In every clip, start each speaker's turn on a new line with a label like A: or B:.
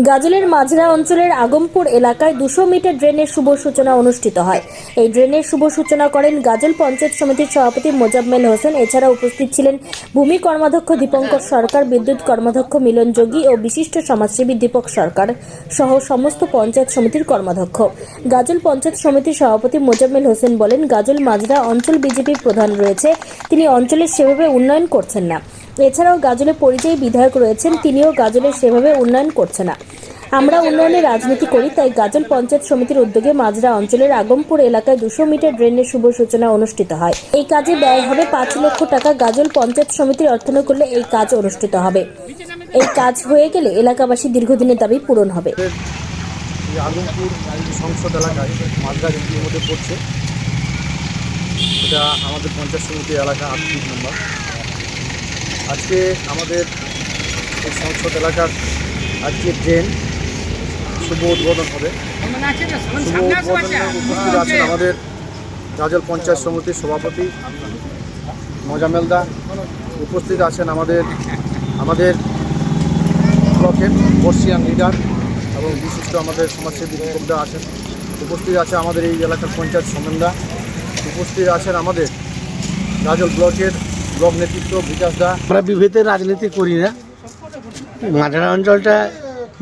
A: গাজলের মাঝরা অঞ্চলের আগমপুর এলাকায় 200 মিটার ড্রেনের শুভ সূচনা অনুষ্ঠিত হয়। এই ড্রেনের শুভ সূচনা করেন গাজল পঞ্চায়েত সমিতির সভাপতি মোজাম্মেল হোসেন। এছাড়া উপস্থিত ছিলেন ভূমি কর্মাধ্যক্ষ দীপঙ্কর সরকার, বিদ্যুৎ কর্মাধ্যক্ষ মিলন যোগী ও বিশিষ্ট সমাজসেবী দীপক সরকার সহ সমস্ত পঞ্চায়েত সমিতির কর্মাধ্যক্ষ। গাজল পঞ্চায়েত সমিতির সভাপতি মোজাম্মেল হোসেন বলেন, গাজল মাঝরা অঞ্চল বিজেপির প্রধান রয়েছে, তিনি অঞ্চলের সেভাবে উন্নয়ন করছেন না। এছাড়াও গাজলে পরিযায়ী বিধায়ক রয়েছেন, তিনিও গাজলের সেভাবে উন্নয়ন করছে না। আমরা উন্নয়নের রাজনীতি করি, তাই গাজল পঞ্চায়েত সমিতির উদ্যোগে মাঝরা অঞ্চলের আগমপুর এলাকায় 200 মিটার ড্রেনের শুভ সূচনা অনুষ্ঠিত হয়। এই কাজে ব্যয় হবে 5 লক্ষ টাকা। গাজল পঞ্চায়েত সমিতির অর্থানুকূল্যে এই কাজ অনুষ্ঠিত হবে। এই কাজ হয়ে গেলে এলাকাবাসী দীর্ঘদিনের দাবি পূরণ হবে।
B: আগমপুর সংসদ এলাকায় মাঝরা এমপির মধ্যে পড়ছে, এটা আমাদের পঞ্চায়েত সমিতি এলাকা 38 নম্বর। আজকে আমাদের এই সংসদ এলাকার আজকে ড্রেন শুভ উদ্বোধন হবে। শুভ উদ্বোধনে উপস্থিত আছেন আমাদের গাজল পঞ্চায়েত সমিতির সভাপতি মোজাম্মেল দা, উপস্থিত আছেন আমাদের ব্লকের বর্ষিয়ান লিডার এবং বিশিষ্ট আমাদের সমাজসেবী দীপকদা আছেন, উপস্থিত আছে আমাদের এই এলাকার পঞ্চায়েত সমেনদা, উপস্থিত আছেন আমাদের গাজল ব্লকের ব্লক নেতৃত্ব বিকাশ দা।
C: আমরা বিভেদের রাজনীতি করি না। মাঝরা অঞ্চলটা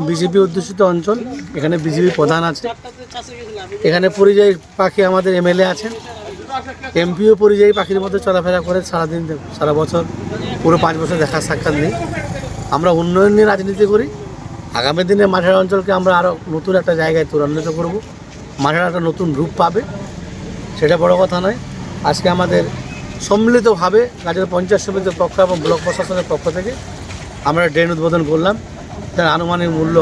C: বিজেপি অধ্যুষিত অঞ্চল, এখানে বিজেপি প্রধান আছে, এখানে পরিযায়ী পাখি আমাদের এমএলএ আছেন, এমপিও পরিযায়ী পাখির মধ্যে চলাফেরা করে সারাদিন, সারা বছর, পুরো 5 বছর দেখা সাক্ষাৎ নেই। আমরা উন্নয়ন নিয়ে রাজনীতি করি। আগামী দিনে মাঝরা অঞ্চলকে আমরা আরও নতুন একটা জায়গায় ত্বরান্বিত করব, মাঝরা একটা নতুন রূপ পাবে, সেটা বড় কথা নয়। আজকে আমাদের সম্মিলিতভাবে গাজল পঞ্চায়েত সমিতির পক্ষ এবং ব্লক প্রশাসনের পক্ষ থেকে আমরা ড্রেন উদ্বোধন করলাম। তার আনুমানিক মূল্য